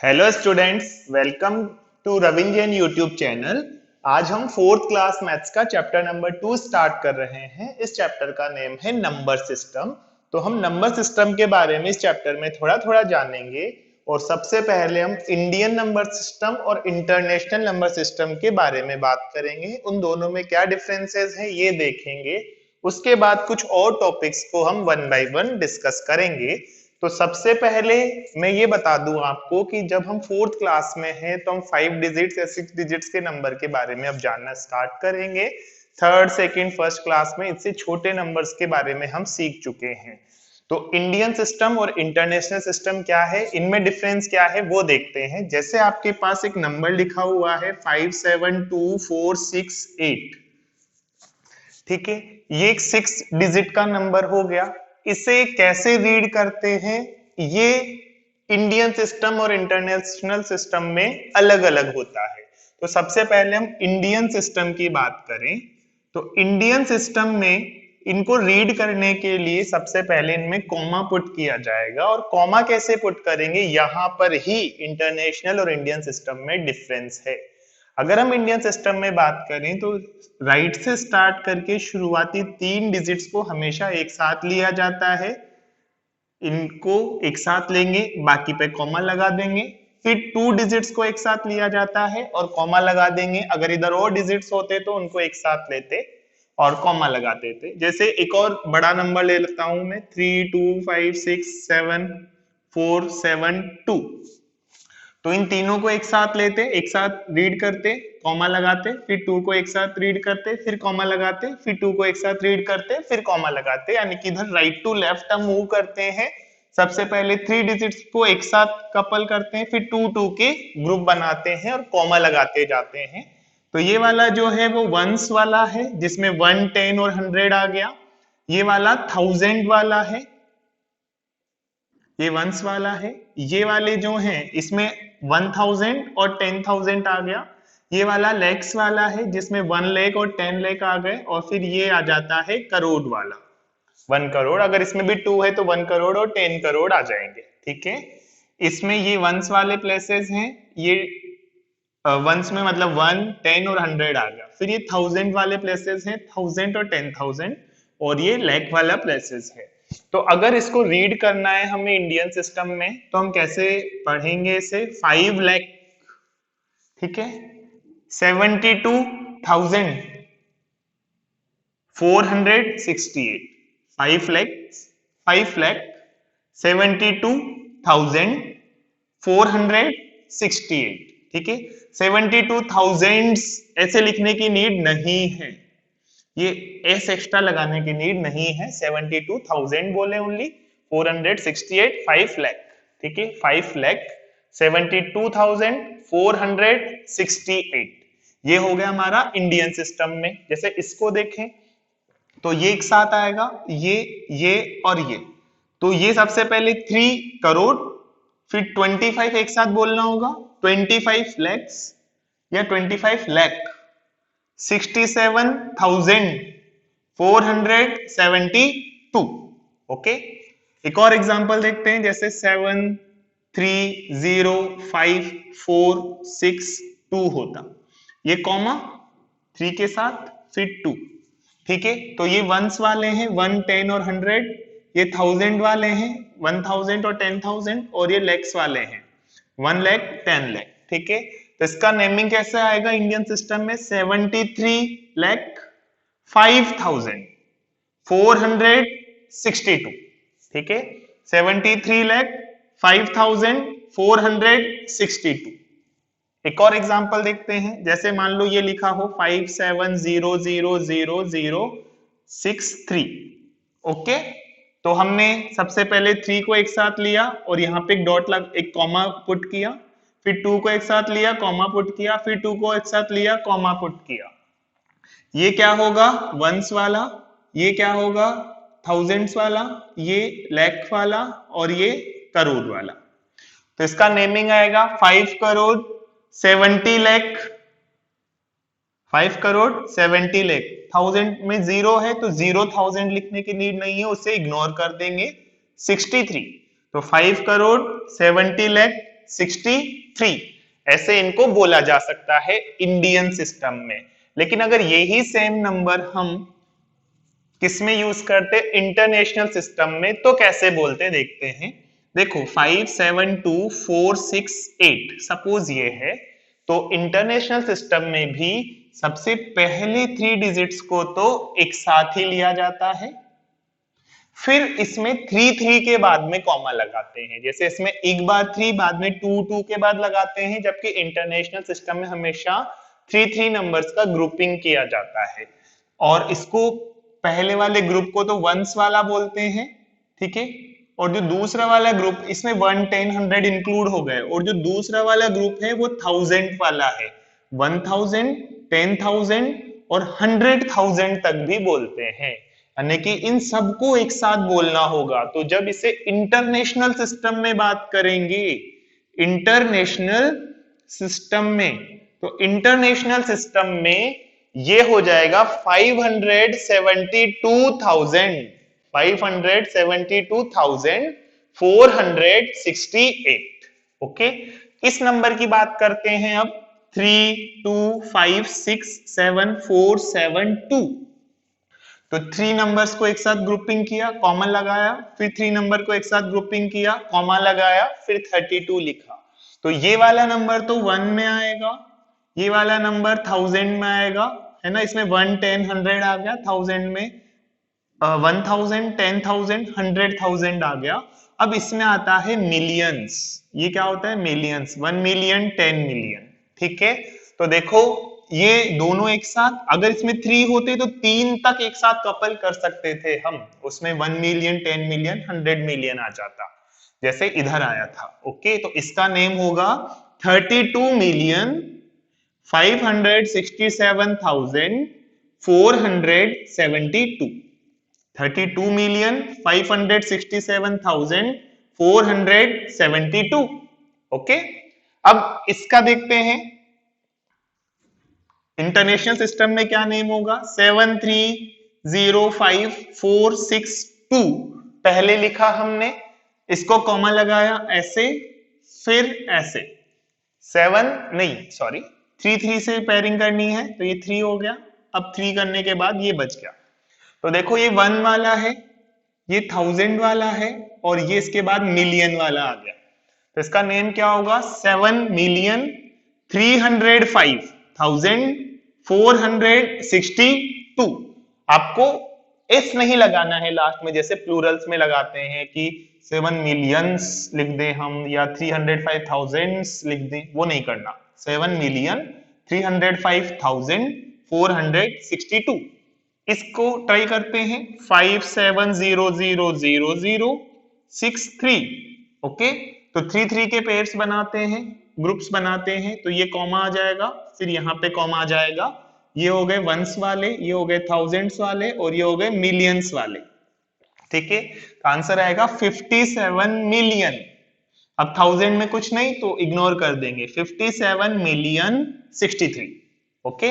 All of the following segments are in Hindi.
Hello students, welcome to Ravindra Jain YouTube channel. आज हम फोर्थ क्लास मैथ्स का चैप्टर नंबर 2 स्टार्ट कर रहे हैं। इस चैप्टर का नेम है नंबर सिस्टम। तो हम नंबर सिस्टम के बारे में इस चैप्टर में थोड़ा थोड़ा जानेंगे और सबसे पहले हम इंडियन नंबर सिस्टम और इंटरनेशनल नंबर सिस्टम के बारे में बात करेंगे। उन दोनों में क्या डिफरेंसेस हैं ये देखेंगे। उसके बाद कुछ और टॉपिक्स को हम वन बाय वन डिस्कस करेंगे। तो सबसे पहले मैं ये बता दूं आपको कि जब हम फोर्थ क्लास में हैं तो हम 5 डिजिट्स या 6 डिजिट्स के नंबर के बारे में अब जानना स्टार्ट करेंगे। थर्ड सेकंड फर्स्ट क्लास में इससे छोटे नंबर्स के बारे में हम सीख चुके हैं। तो इंडियन सिस्टम और इंटरनेशनल सिस्टम क्या है, इनमें डिफरेंस क्या है वो देखते हैं। जैसे आपके पास एक नंबर लिखा हुआ है 572468, ठीक है, ये एक 6 डिजिट का नंबर हो गया। इसे कैसे रीड करते हैं ये इंडियन सिस्टम और इंटरनेशनल सिस्टम में अलग अलग होता है। तो सबसे पहले हम इंडियन सिस्टम की बात करें तो इंडियन सिस्टम में इनको रीड करने के लिए सबसे पहले इनमें कॉमा पुट किया जाएगा। और कॉमा कैसे पुट करेंगे, यहां पर ही इंटरनेशनल और इंडियन सिस्टम में डिफरेंस है। अगर हम इंडियन सिस्टम में बात करें तो राइट से स्टार्ट करके शुरुआती 3 डिजिट्स को हमेशा एक साथ लिया जाता है। इनको एक साथ लेंगे, बाकी पे कॉमा लगा देंगे। फिर 2 डिजिट्स को एक साथ लिया जाता है और कॉमा लगा देंगे। अगर इधर और डिजिट्स होते तो उनको एक साथ लेते और कॉमा लगा देते। जैसे एक और बड़ा नंबर ले लेता हूं मैं 32567472। तो इन तीनों को एक साथ लेते, एक साथ रीड करते, कॉमा लगाते, फिर 2 को एक साथ रीड करते, फिर कॉमा लगाते, फिर 2 को एक साथ रीड करते, फिर कॉमा लगाते। यानी कि इधर राइट टू लेफ्ट हम मूव करते हैं। सबसे पहले 3 डिजिट्स को एक साथ कपल करते हैं, फिर 2 के ग्रुप बनाते हैं और कॉमा लगाते जाते हैं। तो ये वाला जो है वो वंस वाला है जिसमें 1, 10 और 100 आ गया। ये वाला 1000 वाला है, ये वंस वाला है। ये वाले जो हैं इसमें 1000 और 10,000 आ गया। ये वाला लैक्स वाला है जिसमें 1 लाख और 10 लाख आ गए। और फिर ये आ जाता है करोड़ वाला, 1 करोड़। अगर इसमें भी 2 है तो 1 करोड़ और 10 करोड़ आ जाएंगे, ठीक है। इसमें ये वंस वाले प्लेसेस हैं, ये वंस में मतलब 1, 10 और 100 आ गया। फिर ये 1000 वाले प्लेसेस हैं, 1000 और 10,000। और ये लैख वाला प्लेसेस है। तो अगर इसको रीड करना है हमें इंडियन सिस्टम में तो हम कैसे पढ़ेंगे इसे, 5 लाख, ठीक है, 72,468, 5 लाख 72,468, ठीक है। 72,000 ऐसे लिखने की नीड नहीं है, ये एस एक्स्ट्रा लगाने की नीड नहीं है। 72,000 बोले ओनली, 468, 5 लाख, ठीक है, 5 लाख 72,468। ये हो गया हमारा इंडियन सिस्टम में। जैसे इसको देखें तो ये एक साथ आएगा, ये और ये। तो ये सबसे पहले 3 करोड़, फिर 25 एक साथ बोलना होगा, 25 लैक्स या 25 लाख 67,472। ओके, एक और एग्जांपल देखते हैं। जैसे 730546 होता, ये कॉमा 3 के साथ फिर 2, ठीक है। तो ये वंस वाले हैं 1, 10 और 100। ये 1000 वाले हैं 1000 और 10,000। और ये लैक्स वाले हैं 1 लाख 10 लाख, ठीक है। तो इसका नेमिंग कैसे आएगा इंडियन सिस्टम में, 73,05,462, ठीक है, 73,05,462। एक और एग्जांपल देखते हैं। जैसे मान लो ये लिखा हो 57000063, ओके। तो हमने सबसे पहले 3 को एक साथ लिया और यहाँ पे एक डॉट एक कॉमा पुट किया, फिर 2 को एक साथ लिया, कॉमा पुट किया, फिर 2 को एक साथ लिया, कॉमा पुट किया। ये क्या होगा, वंस वाला। ये क्या होगा, थाउजेंड्स वाला। ये लैख वाला और ये करोड़ वाला। तो इसका नेमिंग आएगा 5 करोड़ 70 लाख, 5 करोड़ 70 लाख। 1000 में 0 है तो 0,000 लिखने की नीड नहीं है, उसे इग्नोर कर देंगे। 63, तो 5 करोड़ 70 लाख 63, ऐसे इनको बोला जा सकता है इंडियन सिस्टम में। लेकिन अगर यही सेम नंबर हम किसमें यूज करते, इंटरनेशनल सिस्टम में, तो कैसे बोलते देखते हैं। देखो 572468 सपोज ये है, तो इंटरनेशनल सिस्टम में भी सबसे पहले 3 डिजिट्स को तो एक साथ ही लिया जाता है, फिर इसमें 3 के बाद में कॉमा लगाते हैं, जैसे इसमें एक बार 3 बाद में 2 के बाद लगाते हैं, जबकि इंटरनेशनल सिस्टम में हमेशा 3 नंबर्स का ग्रुपिंग किया जाता है। और इसको पहले वाले ग्रुप को तो वंस वाला बोलते हैं, ठीक है, और जो दूसरा वाला ग्रुप, इसमें 1, 10, 100 इंक्लूड हो गए, और जो दूसरा वाला ग्रुप है वो 1000 वाला है, 1000, 10,000 और 100,000 तक भी बोलते हैं, यानी कि इन सबको एक साथ बोलना होगा। तो जब इसे इंटरनेशनल सिस्टम में बात करेंगे, इंटरनेशनल सिस्टम में, तो इंटरनेशनल सिस्टम में ये हो जाएगा 572,468। ओके, इस नंबर की बात करते हैं अब, 3256747 2। तो 3 नंबर्स को एक साथ ग्रुपिंग किया, कॉमा लगाया, फिर 3 नंबर को एक साथ ग्रुपिंग किया, कॉमा लगाया, फिर 32 लिखा। तो ये वाला नंबर तो 1 में आएगा, ये वाला नंबर 1000 में आएगा, है ना, इसमें 1, 10, 100 आ गया, 1000 में 1000, 10,000, 100,000 आ गया। अब इसमें आता है मिलियंस, ये क्या होता है, मिलियंस, 1 मिलियन, 10 मिलियन, ठीक है। तो देखो ये दोनों एक साथ, अगर इसमें 3 होते तो 3 तक एक साथ कपल कर सकते थे हम, उसमें 1 मिलियन, 10 मिलियन, 100 मिलियन आ जाता, जैसे इधर आया था। ओके, तो इसका नेम होगा 32,567,472, 32,567,472। ओके, अब इसका देखते हैं इंटरनेशनल सिस्टम में क्या नेम होगा, 7305462 पहले लिखा हमने, इसको कॉमा लगाया ऐसे, फिर ऐसे, 3 से पेयरिंग करनी है, तो ये 3 हो गया। अब 3 करने के बाद ये बच गया, तो देखो ये 1 वाला है, ये 1000 वाला है, और ये इसके बाद मिलियन वाला आ गया। तो इसका नेम क्या होगा, 7,305,462। आपको एस नहीं लगाना है लास्ट में, जैसे प्लूरल्स में लगाते हैं कि 7 मिलियंस लिख दें हम, या 305,000 लिख दें, वो नहीं करना, 7,305,462। इसको ट्राई करते हैं, 57000063। ओके, तो 3 के पेयर्स बनाते हैं, ग्रुप्स बनाते हैं, तो ये कॉमा आ जाएगा, फिर यहाँ पे कॉमा आ जाएगा, ये हो गए वंस वाले, ये हो गए थाउजेंड्स वाले, और ये हो गए मिलियंस वाले, ठीक है। तो आंसर आएगा 57 मिलियन। अब 1000 में कुछ नहीं तो इग्नोर कर देंगे, 57,063,063। ओके,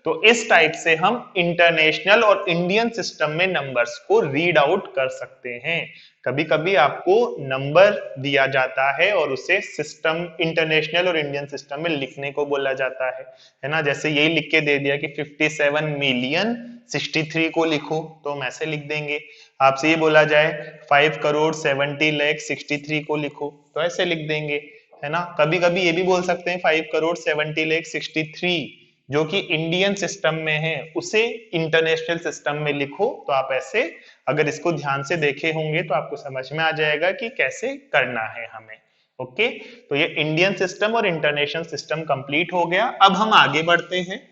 तो इस टाइप से हम इंटरनेशनल और इंडियन सिस्टम में नंबर्स को रीड आउट कर सकते हैं। कभी कभी आपको नंबर दिया जाता है और उसे सिस्टम, इंटरनेशनल और इंडियन सिस्टम में लिखने को बोला जाता है ना, जैसे यही लिख के दे दिया कि 57,063,063 को लिखो, तो हम ऐसे लिख देंगे। आपसे ये बोला जाए 5,70,63,063 को लिखो, तो ऐसे लिख देंगे, है ना। कभी कभी ये भी बोल सकते हैं 5,70,63,063 जो कि इंडियन सिस्टम में है, उसे इंटरनेशनल सिस्टम में लिखो, तो आप ऐसे अगर इसको ध्यान से देखे होंगे तो आपको समझ में आ जाएगा कि कैसे करना है हमें। ओके, तो ये इंडियन सिस्टम और इंटरनेशनल सिस्टम कंप्लीट हो गया। अब हम आगे बढ़ते हैं।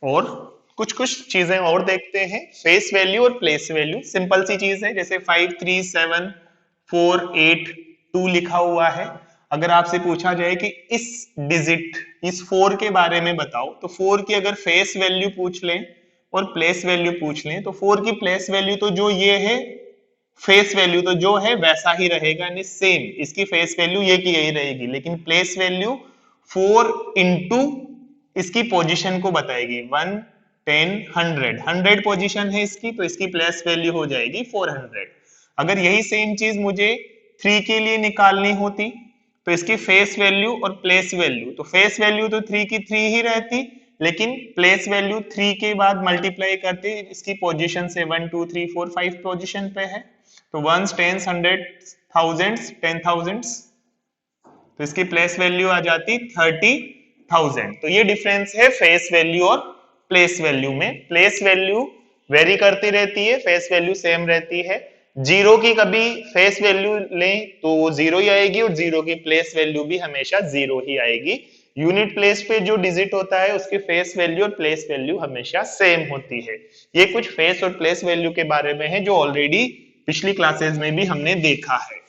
और कुछ चीजें और देखते हैं। फेस वैल्यू और प्लेस वैल्यू सिंपल सी चीज है, जैसे 53748 लिखा हुआ है। अगर आपसे पूछा जाए कि इस डिजिट, इस 4 के बारे में बताओ, तो 4 की अगर फेस वैल्यू पूछ लें और प्लेस वैल्यू पूछ लें, तो 4 की प्लेस वैल्यू तो जो ये है, फेस वैल्यू तो जो है वैसा ही रहेगा, यानी सेम, इसकी फेस वैल्यू ये की यही रहेगी, लेकिन प्लेस वैल्यू 4 इंटू इसकी पोजीशन को बताएगी, 1 10 100 100 पोजीशन है इसकी, तो इसकी प्लेस वैल्यू हो जाएगी 400। अगर यही सेम चीज मुझे 3 के लिए निकालनी होती तो इसकी फेस वैल्यू और प्लेस वैल्यू, तो फेस वैल्यू तो 3 की 3 ही रहती, लेकिन प्लेस वैल्यू 3 के बाद मल्टीप्लाई करते इसकी पोजीशन से 1 2 3 4 5 पोजीशन पे है, तो वंस टेंस हंड्रेड थाउजेंड्स 10,000, तो इसकी प्लेस वैल्यू आ जाती 30,000। तो ये डिफरेंस है फेस वैल्यू और प्लेस वैल्यू में। प्लेस वैल्यू वेरी करती रहती है, फेस वैल्यू सेम रहती है। जीरो की कभी फेस वैल्यू लें तो वो जीरो ही आएगी और जीरो की प्लेस वैल्यू भी हमेशा जीरो ही आएगी। यूनिट प्लेस पे जो डिजिट होता है उसकी फेस वैल्यू और प्लेस वैल्यू हमेशा सेम होती है। ये कुछ फेस और प्लेस वैल्यू के बारे में है जो ऑलरेडी पिछली क्लासेस में भी हमने देखा है।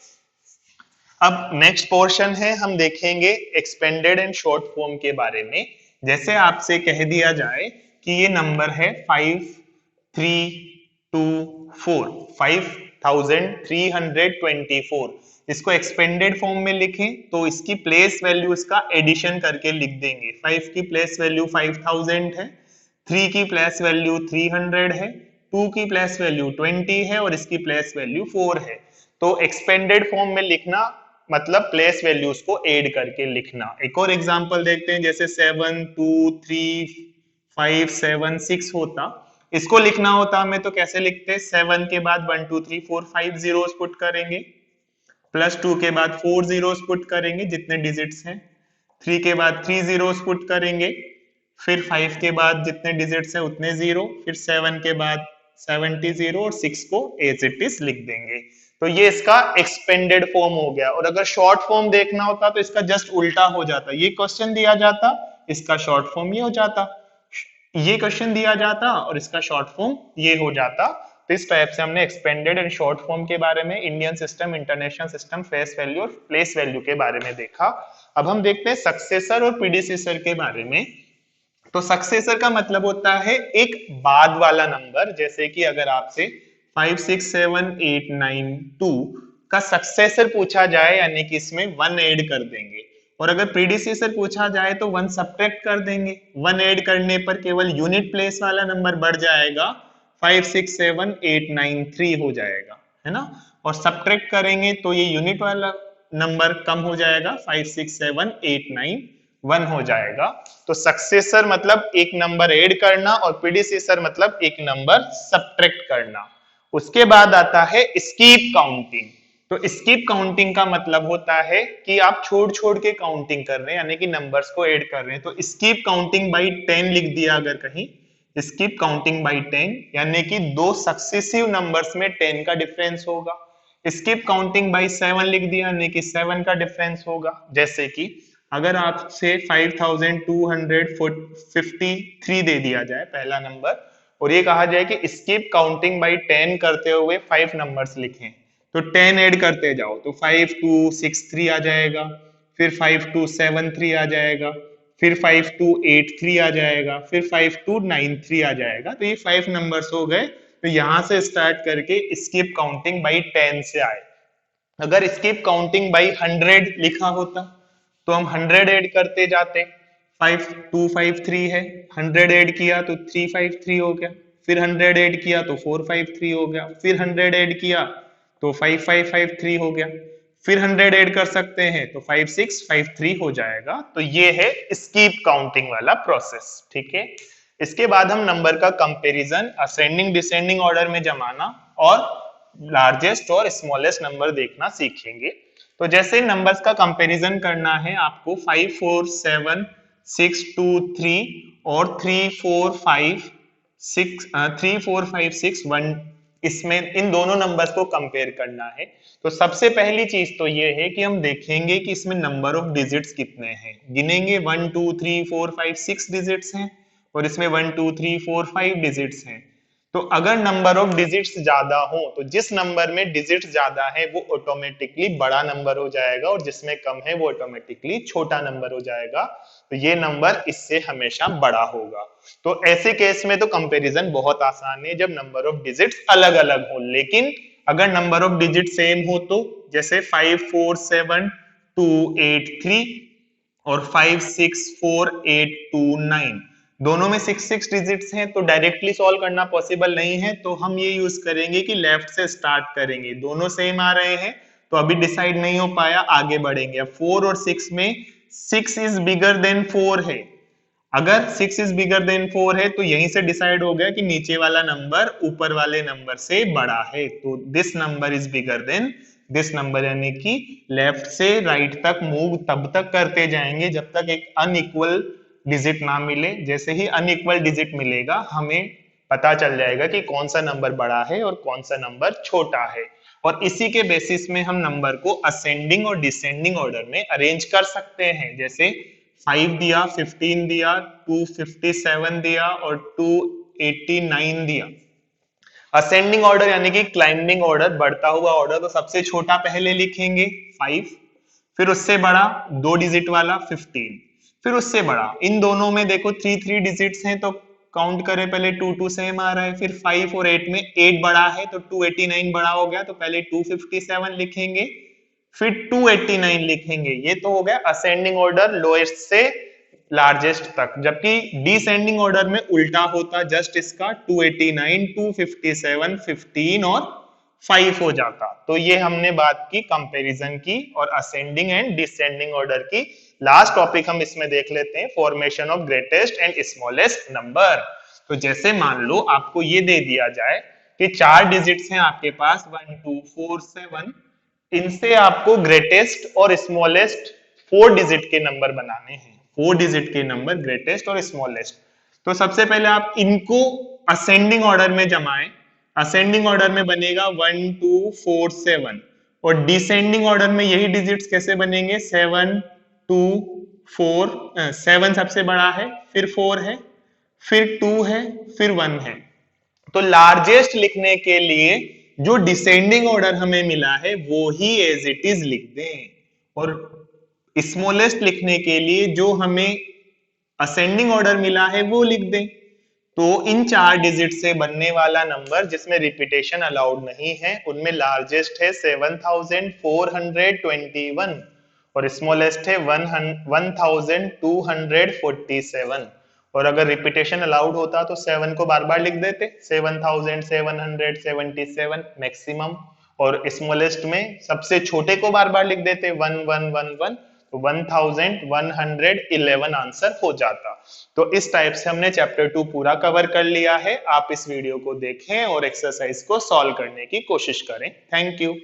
अब नेक्स्ट पोर्शन है, हम देखेंगे एक्सपेंडेड एंड शॉर्ट फॉर्म के बारे में। जैसे आपसे कह दिया जाए कि ये नंबर है 5324 5324, इसको एक्सपेंडेड फॉर्म में लिखें तो इसकी प्लेस वैल्यू इसका एडिशन करके लिख देंगे। 5 की प्लेस वैल्यू 5000 है, 3 की प्लेस वैल्यू 300 है, 2 की प्लेस वैल्यू 20 है और इसकी प्लेस वैल्यू 4 है। तो एक्सपेंडेड फॉर्म में लिखना मतलब प्लेस वैल्यूज को ऐड करके लिखना। एक और एग्जांपल देखते हैं, जैसे 7 2 3 5 7 6 होता, इसको लिखना होता हमें तो कैसे लिखते हैं, 7 के बाद 1 2 3 4 5 जीरोस पुट करेंगे, प्लस 2 के बाद 4 जीरोस पुट करेंगे जितने डिजिट्स हैं, 3 के बाद 3 जीरोस पुट करेंगे, फिर 5 के बाद जितने डिजिट्स हैं उतने जीरो, फिर 7 के बाद 70 जीरो और 6 को एज इट इज लिख देंगे। तो ये इसका एक्सपेंडेड फॉर्म हो गया। और अगर शॉर्ट फॉर्म देखना होता तो इसका जस्ट उल्टा हो जाता, ये क्वेश्चन दिया जाता, इसका शॉर्ट फॉर्म ये हो जाता, ये क्वेश्चन दिया जाता और इसका शॉर्ट फॉर्म ये हो जाता। तो इस टाइप से हमने एक्सपेंडेड एंड शॉर्ट फॉर्म के बारे में, Indian system, international system, face value और प्लेस वैल्यू के बारे में देखा। अब हम देखते हैं सक्सेसर और प्रीडिसेसर के बारे में। तो सक्सेसर का मतलब होता है एक बाद वाला नंबर, जैसे कि अगर आपसे 5 6 7 8 9 2 का सक्सेसर पूछा जाए यानी कि इसमें 1 ऐड कर देंगे, और अगर प्रीडिसेसर पूछा जाए तो 1 सब्ट्रैक्ट कर देंगे। 1 ऐड करने पर केवल यूनिट प्लेस वाला नंबर बढ़ जाएगा, 5 6 7 8 9 3 हो जाएगा, है ना, और सब्ट्रैक्ट करेंगे तो ये यूनिट वाला नंबर कम हो जाएगा, 5 6 7 8 9 1 हो जाएगा। तो सक्सेसर मतलब एक नंबर ऐड करना और प्रीडिसेसर मतलब एक नंबर सब्ट्रैक्ट करना। उसके बाद आता है स्कीप काउंटिंग। तो स्कीप काउंटिंग का मतलब होता है कि आप छोड़ छोड़ के काउंटिंग कर रहे हैं, यानी कि नंबर्स को ऐड कर रहे हैं। तो स्कीप काउंटिंग बाई 10 लिख दिया अगर कहीं, स्कीप काउंटिंग बाई 10 यानी कि दो सक्सेसिव नंबर्स में 10 का डिफरेंस होगा। स्कीप काउंटिंग बाई 7 लिख दिया यानी कि 7 का डिफरेंस होगा। जैसे कि अगर आपसे 5253 दे दिया जाए पहला नंबर, और ये कहा जाए कि स्किप काउंटिंग बाई 10 करते हुए 5 नंबर्स लिखें, तो 10 ऐड करते जाओ तो 5263 आ जाएगा, फिर 5273 आ जाएगा, फिर 5283 आ जाएगा, फिर 5293 आ जाएगा। तो ये 5 नंबर्स हो गए। तो यहां से स्टार्ट करके स्किप काउंटिंग बाई 10 से आए। अगर स्किप काउंटिंग बाई 100 लिखा होता तो हम 100 ऐड करते जाते, 5253 है, 100 ऐड किया तो 353 हो गया, फिर 100 ऐड किया तो 453 हो गया, फिर 100 ऐड किया तो 5553 हो गया, फिर 100 ऐड कर सकते हैं तो 5653 हो जाएगा। तो ये है स्कीप काउंटिंग वाला प्रोसेस, ठीक है। इसके बाद हम नंबर का कंपैरिजन असेंडिंग डिसेंडिंग ऑर्डर में जमाना और लार्जेस्ट और स्मॉलेस्ट नंबर देखना सीखेंगे। तो जैसे नंबर्स का कंपैरिजन करना है आपको, 5 4 7 6 2 3 और 3 4 5 6 1, इसमें इन दोनों नंबर्स को कंपेयर करना है। तो सबसे पहली चीज तो ये है कि हम देखेंगे कि इसमें नंबर ऑफ डिजिट्स कितने हैं, गिनेंगे 1 2 3 4 5 6 डिजिट्स हैं और इसमें 1 2 3 4 5 डिजिट्स हैं। तो अगर नंबर ऑफ डिजिट्स ज्यादा हो तो जिस नंबर में डिजिट्स ज्यादा है वो ऑटोमेटिकली बड़ा नंबर हो जाएगा और जिसमें कम है वो ऑटोमेटिकली छोटा नंबर हो जाएगा। तो ये नंबर इससे हमेशा बड़ा होगा। तो ऐसे केस में तो कंपैरिजन बहुत आसान है जब नंबर ऑफ डिजिट्स अलग अलग हो। लेकिन अगर नंबर ऑफ डिजिट सेम हो तो जैसे 5 4 7 2 8 3 और 5 6 4 8 2 9, दोनों में 6 डिजिट्स हैं तो डायरेक्टली सॉल्व करना पॉसिबल नहीं है, तो हम ये यूज करेंगे कि लेफ्ट से स्टार्ट करेंगे। दोनों सेम आ रहे हैं तो अभी डिसाइड नहीं हो पाया, आगे बढ़ेंगे। अब 4 और 6 में 6 इज बिगर देन 4 है। अगर 6 इज बिगर देन 4 है तो यहीं से डिसाइड हो गया कि नीचे वाला नंबर ऊपर वाले नंबर से बड़ा है, तो this number is bigger than this number, यानी कि लेफ्ट से राइट तक मूव तब तक करते जाएंगे जब तक एक अनइक्वल डिजिट ना मिले। जैसे ही अनइक्वल डिजिट मिलेगा हमें पता चल जाएगा कि कौन सा नंबर बड़ा है और कौन सा नंबर छोटा है, और इसी के बेसिस में हम नंबर को असेंडिंग और डिसेंडिंग ऑर्डर में अरेंज कर सकते हैं। जैसे 5 दिया, 15 दिया, 257 दिया और 289 दिया। असेंडिंग ऑर्डर यानी कि क्लाइंबिंग ऑर्डर, बढ़ता हुआ ऑर्डर, तो सबसे छोटा पहले लिखेंगे 5, फिर उससे बड़ा 2 डिजिट वाला 15, फिर उससे बड़ा। इन दोनों में देखो 3 डिजिट्स हैं तो काउंट करें, पहले 2 सेम आ रहा है, फिर 5 और 8 में 8 बड़ा है तो 289 बड़ा हो गया, तो पहले 257 लिखेंगे फिर 289 लिखेंगे। ये तो हो गया असेंडिंग ऑर्डर लोएस्ट से लार्जेस्ट तक, जबकि डिसेंडिंग ऑर्डर में उल्टा होता, जस्ट इसका 289, 257, 15 और 5 हो जाता। तो ये हमने बात की कंपैरिजन की और असेंडिंग एंड डिसेंडिंग ऑर्डर की। लास्ट टॉपिक हम इसमें देख लेते हैं, formation of greatest and smallest number. तो जैसे मान लो आपको ये दे दिया जाए कि 4 डिजिट्स हैं आपके पास 1 2 4 7, इनसे आपको ग्रेटेस्ट और स्मॉलेस्ट 4 डिजिट के नंबर बनाने हैं। 4 डिजिट के नंबर ग्रेटेस्ट और स्मॉलेस्ट। तो सबसे पहले आप इनको असेंडिंग ऑर्डर में जमाएं। असेंडिंग ऑर्डर में बनेगा 1 2 4 7, और डिसेंडिंग ऑर्डर में यही डिजिट्स कैसे बनेंगे, 7 2 4, 7 सबसे बड़ा है, फिर 4 है, फिर 2 है, फिर 1 है। तो लार्जेस्ट लिखने के लिए जो डिसेंडिंग ऑर्डर हमें मिला है वो ही एज इट इज लिख दें, और स्मॉलेस्ट लिखने के लिए जो हमें असेंडिंग ऑर्डर मिला है वो लिख दें। तो इन 4 डिजिट से बनने वाला नंबर जिसमें रिपीटेशन अलाउड नहीं है उनमें लार्जेस्ट है 7421 और स्मॉलेस्ट है 1247, और अगर रिपीटेशन अलाउड होता तो 7 को बार बार लिख देते, 7777 मैक्सिमम, और स्मॉलेस्ट में सबसे छोटे को बार बार लिख देते 1111, तो 1111 आंसर हो जाता। तो इस टाइप से हमने चैप्टर 2 पूरा कवर कर लिया है। आप इस वीडियो को देखें और एक्सरसाइज को सॉल्व करने की कोशिश करें। Thank you.